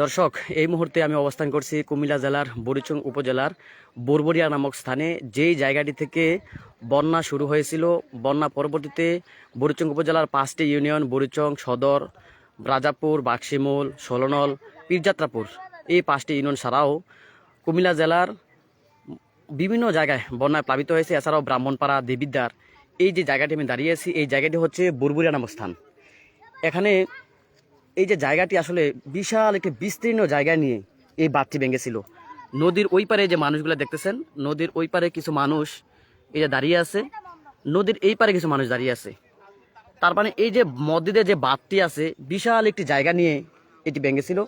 দর্শক, এই মুহূর্তে আমি অবস্থান করছি কুমিল্লা জেলার বুড়িচং উপজেলার বরবরিয়া নামক স্থানে, যেই জায়গাটি থেকে বন্যা শুরু হয়েছিল। বন্যা পরবর্তীতে বুড়িচং উপজেলার 5টি ইউনিয়ন বুড়িচং সদর, রাজাপুর, বাক্সিমূল, ষোলনল, পীরযাত্রাপুর, এই 5টি ইউনিয়ন ছাড়াও কুমিল্লা জেলার বিভিন্ন জায়গায় বন্যায় প্লাবিত হয়েছে। এছাড়াও ব্রাহ্মণপাড়া, দেবিদ্বার, এই যে জায়গাটি আমি দাঁড়িয়ে আছি, এই জায়গাটি হচ্ছে বরবরিয়া নামক স্থান। এখানে এই যে জায়গাটি আসলে বিশাল একটি বিস্তীর্ণ জায়গা নিয়ে এই বাঁধটি ভেঙেছিল। নদীর ওই পারে যে মানুষগুলো দেখতেছেন, নদীর ওই পারে কিছু মানুষ এই যে দাঁড়িয়ে আছে, নদীর এই পারে কিছু মানুষ দাঁড়িয়ে আছে। তার মানে এই যে মসজিদে যে বাঁধটি আছে, বিশাল একটি জায়গা নিয়ে এটি ভেঙেছিল।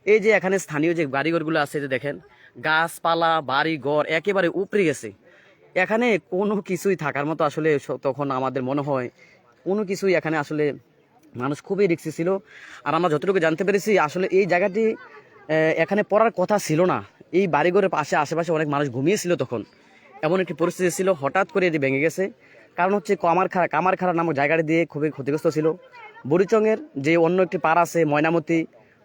এই যে এখানে স্থানীয় যে বাড়িঘরগুলো আছে, যে দেখেন গাছপালা, বাড়ি ঘর একেবারে উপড়ে গেছে। এখানে কোনো কিছুই থাকার মতো আসলে তখন আমাদের মনে হয় কোনো কিছুই এখানে আসলে মানুষ খুবই রিক্সি ছিল। আর আমরা যতটুকু জানতে পেরেছি আসলে এই জায়গাটি এখানে পড়ার কথা ছিল না। এই বাড়িঘরের পাশে আশেপাশে অনেক মানুষ ঘুমিয়েছিল তখন, এমন একটি পরিস্থিতি ছিল। হঠাৎ করে এটি ভেঙে গেছে। কারণ হচ্ছে কামারখাড়া নামক জায়গাটি দিয়ে খুবই ক্ষতিগ্রস্ত ছিল। বুড়িচংয়ের যে অন্য একটি পাড় আছে, ময়নামতি,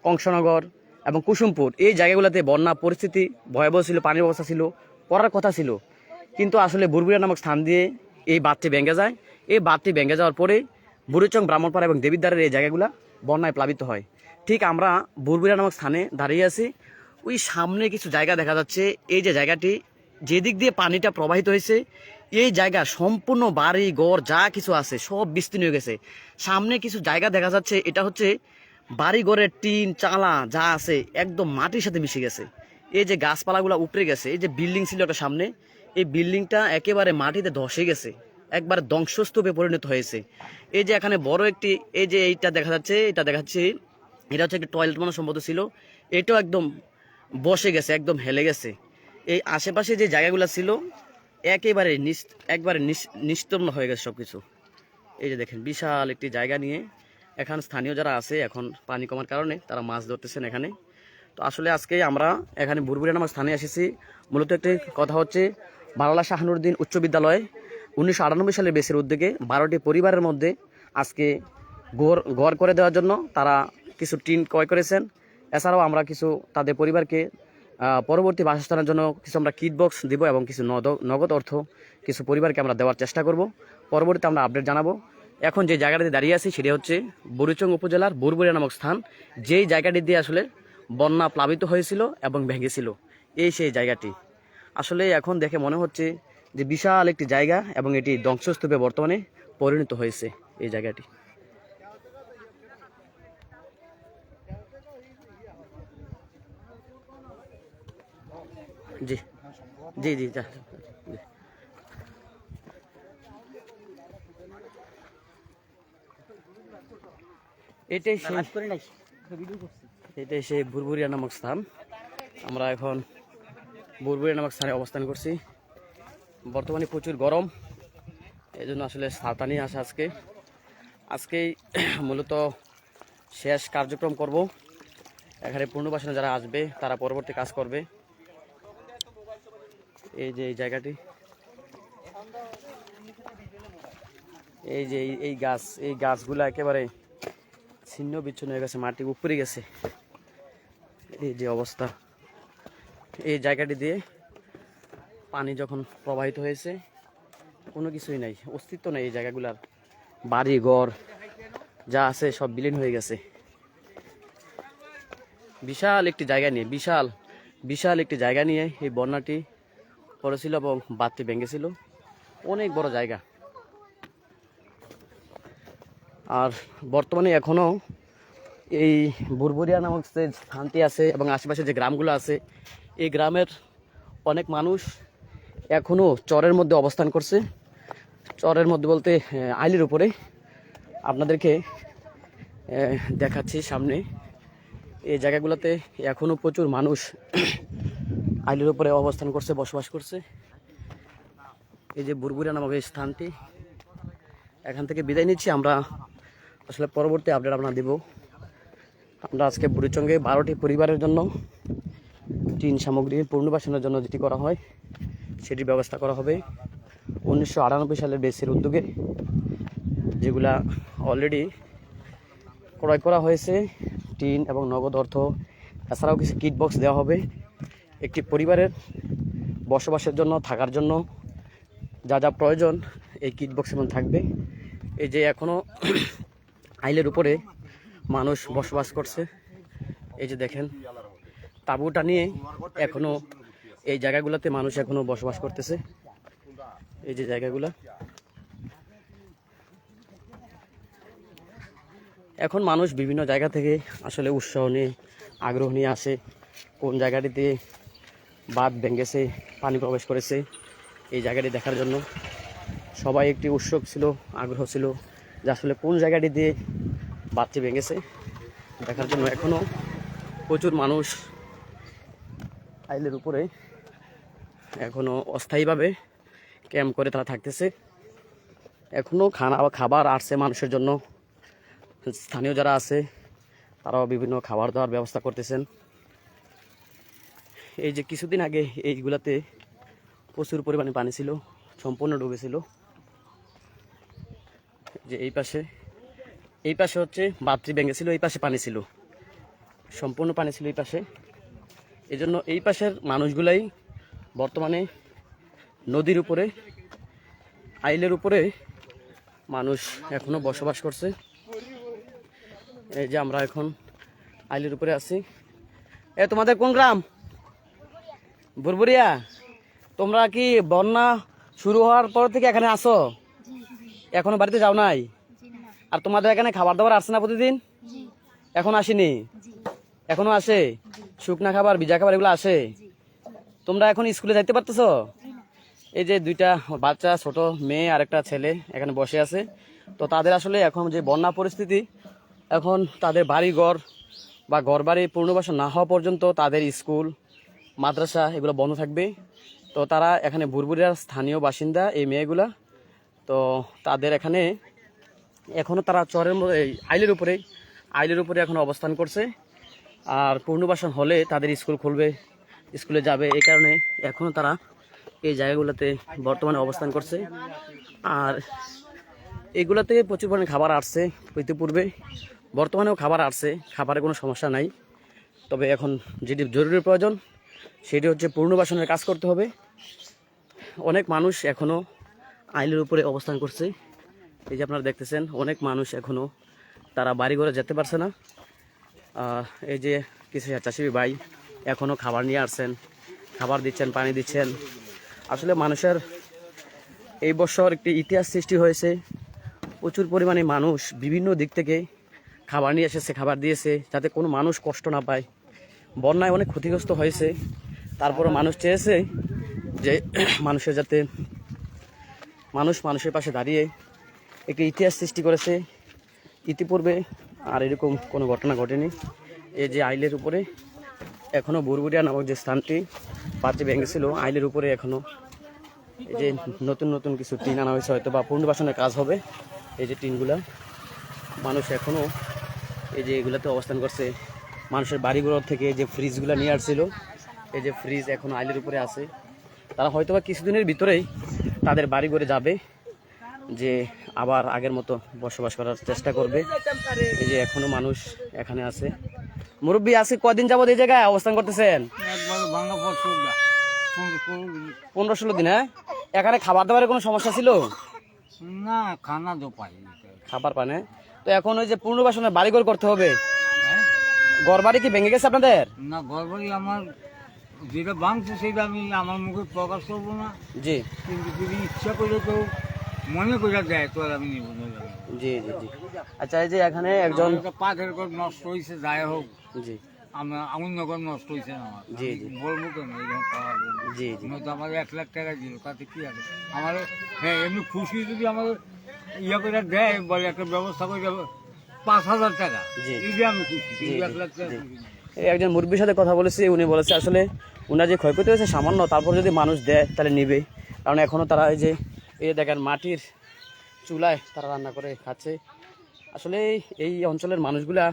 কংসনগর এবং কুসুমপুর, এই জায়গাগুলোতে বন্যা পরিস্থিতি ভয়াবহ ছিল, পানির অবস্থা ছিল, পড়ার কথা ছিল। কিন্তু আসলে বরবরিয়া নামক স্থান দিয়ে এই বাঁধটি ভেঙে যায়। এই বাঁধটি ভেঙে যাওয়ার পরে বুড়িচং, ব্রাহ্মণপাড়া এবং দেবিদ্বারের এই জায়গাগুলো বন্যায় প্লাবিত হয়। ঠিক আমরা বরবরিয়া নামক স্থানে দাঁড়িয়ে আছি। ওই সামনে কিছু জায়গা দেখা যাচ্ছে। এই যে জায়গাটি যেদিক দিয়ে পানিটা প্রবাহিত হয়েছে, এই জায়গা সম্পূর্ণ বাড়ি ঘর যা কিছু আছে সব বিস্তীর্ণ হয়ে গেছে। সামনে কিছু জায়গা দেখা যাচ্ছে, এটা হচ্ছে বাড়ি ঘরের টিন চালা যা আছে একদম মাটির সাথে মিশে গেছে। এই যে গাছপালাগুলো উপড়ে গেছে। এই যে বিল্ডিং ছিল একটা সামনে, এই বিল্ডিংটা একেবারে মাটিতে ধসে গেছে, একবার ধ্বংসস্তূপে পরিণত হয়েছে। এই যে এখানে বড় একটি, এই যে এইটা দেখা যাচ্ছে, এটা দেখাচ্ছি, এটা হচ্ছে একটি টয়লেট মনে সম্ভবত ছিল, এটাও একদম বসে গেছে, একদম হেলে গেছে। এই আশেপাশে যে জায়গাগুলো ছিল একেবারে নিস্তব্ধ হয়ে গেছে সবকিছু। এই যে দেখেন বিশাল একটি জায়গা নিয়ে এখন স্থানীয় যারা আছে, এখন পানি কমার কারণে তারা মাছ ধরতেছেন এখানে। তো আসলে আজকে আমরা এখানে বরবরিয়া নামক স্থানে এসেছি। মূলত একটি কথা হচ্ছে, বাংলা শাহানুরউদ্দিন উচ্চ বিদ্যালয় 1998 সালের বেসের উদ্যোগে 12টি পরিবারের মধ্যে আজকে ঘর করে দেওয়ার জন্য তারা কিছু টিন ক্রয় করেছেন। এছাড়াও আমরা কিছু তাদের পরিবারকে পরবর্তী বাসস্থানের জন্য কিছু আমরা কিট বক্স দিব এবং কিছু নগদ অর্থ কিছু পরিবারকে আমরা দেওয়ার চেষ্টা করব। পরবর্তীতে আমরা আপডেট জানাবো। এখন যে জায়গাটিতে দাঁড়িয়ে আছি সেটি হচ্ছে বুড়িচং উপজেলার বরবরিয়া নামক স্থান, যেই জায়গাটি দিয়ে আসলে বন্যা প্লাবিত হয়েছিল এবং ভেঙেছিল। এই সেই জায়গাটি আসলে এখন দেখে মনে হচ্ছে যে বিশাল একটি জায়গা এবং এটি ধ্বংসস্তূপে বর্তমানে পরিণত হয়েছে এই জায়গাটি। জি জি জি যা এটাই সেই বরবরিয়া নামক স্থান। আমরা এখন বরবরিয়া নামক স্থানে অবস্থান করছি। বর্তমানে প্রচুর গরম, এই জন্য আসলে ছাতা নিয়ে আসা আজকেই মূলত শেষ কার্যক্রম করব। এখানে পুনর্বাসনে যারা আসবে তারা পরবর্তী কাজ করবে। এই যে এই জায়গাটি, এই যে এই গাছগুলো একেবারে ছিন্ন বিচ্ছিন্ন হয়ে গেছে, মাটি উপরে গেছে। এই যে অবস্থা, এই জায়গাটি দিয়ে পানি যখন প্রবাহিত হয়েছে কোনো কিছুই নাই, অস্তিত্ব নেই এই জায়গাগুলার। বাড়ি ঘর যা আছে সব বিলীন হয়ে গেছে। বিশাল একটি জায়গা নিয়ে বিশাল একটি জায়গা নিয়ে এই বন্যাটি পড়েছিল এবং বাঁধটি ভেঙেছিল। অনেক বড় জায়গা। আর বর্তমানে এখনও এই বরবরিয়া নামক যে স্থানটি আছে এবং আশেপাশে যে গ্রামগুলো আছে, এই গ্রামের অনেক মানুষ এখনও চরের মধ্যে অবস্থান করছে। চরের মধ্যে বলতে আইলের উপরে। আপনাদেরকে দেখাচ্ছি সামনে, এই জায়গাগুলোতে এখনও প্রচুর মানুষ আইলের উপরে অবস্থান করছে, বসবাস করছে। এই যে বরবরিয়া নামক এই স্থানটি, এখান থেকে বিদায় নিচ্ছি। আমরা আসলে পরবর্তী আপডেট আপনারা দেব। আমরা আজকে বুড়িচংয়ে 12টি পরিবারের জন্য টিন সামগ্রী পুনর্বাসনের জন্য যেটি করা হয় সেটির ব্যবস্থা করা হবে 1998 সালের বেসের উদ্যোগে, যেগুলা অলরেডি ক্রয় করা হয়েছে। টিন এবং নগদ অর্থ, এছাড়াও কিছু কিট বক্স দেওয়া হবে। একটি পরিবারের বসবাসের জন্য, থাকার জন্য যা যা প্রয়োজন এই কিট বক্সের মধ্যে থাকবে। এই যে এখনও আইলের উপরে মানুষ বসবাস করছে। এই যে দেখেন তাঁবুটা নিয়ে এখনও এই জায়গাগুলোতে মানুষ এখনও বসবাস করতেছে। এই যে জায়গাগুলো এখন মানুষ বিভিন্ন জায়গা থেকে আসলে উৎসাহ নিয়ে, আগ্রহ নিয়ে আসে। কোন জায়গাটিতে বাঁধ ভেঙেছে, পানি প্রবেশ করেছে, এই জায়গাটি দেখার জন্য সবাই একটি উৎসুক ছিল, আগ্রহ ছিল যে আসলে কোন জায়গাটিতে বাঁধটি ভেঙেছে দেখার জন্য। এখনও প্রচুর মানুষ আইলের উপরে এখনও অস্থায়ীভাবে ক্যাম্প করে তারা থাকতেছে। এখনও খাবার আসছে মানুষের জন্য। স্থানীয় যারা আছে তারাও বিভিন্ন খাবার দাবার ব্যবস্থা করতেছেন। এই যে কিছুদিন আগে এইগুলাতে প্রচুর পরিমাণে পানি ছিল, সম্পূর্ণ ডুবেছিল। যে এই পাশে হচ্ছে বাঁধটি ভেঙেছিল, এই পাশে পানি ছিল, সম্পূর্ণ পানি ছিল এই পাশে। এই জন্য এই পাশের মানুষগুলাই বর্তমানে নদীর উপরে, আইলের উপরে মানুষ এখনো বসবাস করছে। এই যে আমরা এখন আইলের উপরে আছি। তোমাদের কোন গ্রাম? বুরবুরিয়া। তোমরা কি বন্যা শুরু হওয়ার পর থেকে এখানে আসো? এখনো বাড়িতে যাও নাই? আর তোমাদের এখানে খাবার দাবার আসছে না প্রতিদিন? এখন আসেনি? এখনো আসে? শুকনা খাবার, ভিজা খাবার এগুলো আসে? তোমরা এখন স্কুলে যাইতে পারতেছো? এই যে দুইটা বাচ্চা, ছোট মেয়ে আর একটা ছেলে এখানে বসে আছে। তো তাদের আসলে এখন যে বন্যা পরিস্থিতি, এখন তাদের বাড়িঘর বা ঘরবাড়ি পুনর্বাসন না হওয়া পর্যন্ত তাদের স্কুল, মাদ্রাসা এগুলো বন্ধ থাকবে। তো তারা এখানে বুরবুরিয়ার স্থানীয় বাসিন্দা এই মেয়েগুলা। তো তাদের এখানে এখনও তারা চরের মধ্যে আইলের উপরে এখন অবস্থান করছে। আর পুনর্বাসন হলে তাদের স্কুল খুলবে, স্কুলে যাবে। এই কারণে এখনও তারা এই জায়গাগুলোতে বর্তমানে অবস্থান করছে। আর এগুলোতে প্রচুর পরিমাণে খাবার আসছে ইতিপূর্বে, বর্তমানেও খাবার আসছে, খাবারের কোনো সমস্যা নাই। তবে এখন যেটি জরুরি প্রয়োজন সেটি হচ্ছে পুনর্বাসনের কাজ করতে হবে। অনেক মানুষ এখনও আইলের উপরে অবস্থান করছে। এই যে আপনারা দেখতেছেন অনেক মানুষ এখনও তারা বাড়ি ঘরে যেতে পারছে না। এই যে কিছু স্বেচ্ছাসেবী ভাই এখনও খাবার নিয়ে আসছেন, খাবার দিচ্ছেন, পানি দিচ্ছেন। আসলে মানুষের এই বছর একটি ইতিহাস সৃষ্টি হয়েছে। প্রচুর পরিমাণে মানুষ বিভিন্ন দিক থেকে খাবার নিয়ে এসেছে, খাবার দিয়েছে যাতে কোনো মানুষ কষ্ট না পায়। বন্যায় অনেক ক্ষতিগ্রস্ত হয়েছে, তারপরে মানুষ চেয়েছে যে মানুষের পাশে দাঁড়িয়ে একটি ইতিহাস সৃষ্টি করেছে। ইতিপূর্বে আর এরকম কোনো ঘটনা ঘটেনি। এই যে আইলের উপরে এখনও বুরবুরিয়া নামক যে স্থানটি বাঁধটি ভেঙেছিল, আইলের উপরে এখনও এই যে নতুন কিছু টিন আনা হয়েছে, হয়তো বা পুনর্বাসনের কাজ হবে। এই যে টিনগুলা মানুষ এখনও এই যে এগুলাতে অবস্থান করছে। মানুষের বাড়িগুলো থেকে যে ফ্রিজগুলো নিয়ে আসছিল, এই যে ফ্রিজ এখন আইলের উপরে আছে। তারা হয়তো বা কিছুদিনের ভিতরেই তাদের বাড়ি ঘরে যাবে, যে আবার আগের মতো বসবাস করার চেষ্টা করবে। এই যে এখনো মানুষ এখানে আছে। মুরব্বী আছে, কদিন যাবত এই জায়গায় অবস্থান করতেছেন? 15-16 দিন। হ্যাঁ, এখানে খাবার দাবারের কোনো সমস্যা ছিল না? খানা তো পাই, খাবার পানে। তো এখন ওই যে পুনর্বাসনের বাড়িঘর করতে হবে, ঘর বাড়ি কি ভেঙে গেছে আপনাদের? না, ঘর বাড়ি আমার যেটা ভাঙছে সেটা আমি আমার মুখে প্রকাশ করবো না। জি, কিন্তু যদি ইচ্ছা করে কেউ মনে করে দেয় তো আমি নিব না। জি জি জি। আচ্ছা, এই যে এখানে একজন পাখের ঘর নষ্ট হয়েছে, যাই হোক, জি অন্য ঘর নষ্ট হয়েছে না আমার, জি জি বলবো কেন এরকম পাওয়ার জন্য? জি জি নয়তো আমার 1 লাখ টাকা দিল, তাতে কি আছে? আমার হ্যাঁ এমনি খুশি যদি আমার ইয়ে করে দেয়, বলে একটা ব্যবস্থা করে 5,000 টাকা, জি এই যে আমি খুশি। জি, 1 লাখ টাকা জি। এই একজন মুরব্বীর সাথে কথা বলেছি, উনি বলেছে আসলে ওনার যে ক্ষয়ক্ষতি হয়েছে সামান্য, তারপর যদি মানুষ দেয় তাহলে নিবে। কারণ এখনও তারা এই যে দেখেন মাটির চুলায় তারা রান্না করে খাচ্ছে। আসলে এই অঞ্চলের মানুষগুলা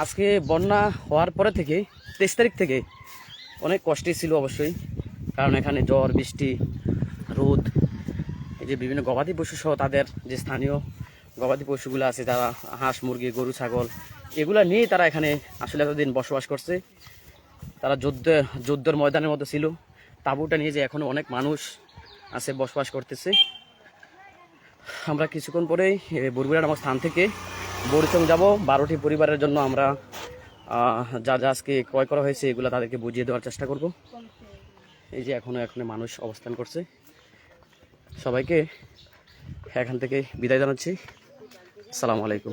আজকে বন্যা হওয়ার পরে থেকে 23 তারিখ থেকে অনেক কষ্টে ছিল অবশ্যই। কারণ এখানে ঝড়, বৃষ্টি, রোদ, এই যে বিভিন্ন গবাদি পশু সহ তাদের যে স্থানীয় গবাদি পশুগুলো আছে, যারা হাঁস, মুরগি, গরু, ছাগল এগুলা নিয়েই তারা এখানে আসলে এতদিন বসবাস করছে। তারা যুদ্ধের ময়দানের মতো ছিল। তাঁবুটা নিয়ে যে এখনো অনেক মানুষ আছে, বসবাস করতেছে। আমরা কিছুক্ষণ পরেই বুড়বুড়িয়া নামক স্থান থেকে বরিচং যাব। 12টি পরিবারের জন্য আমরা যা যা আজকে ক্রয় করা হয়েছে এগুলো তাদেরকে বুঝিয়ে দেওয়ার চেষ্টা করব। এই যে এখনো মানুষ অবস্থান করছে। সবাইকে এখান থেকে বিদায় জানাচ্ছি। আসসালামু আলাইকুম।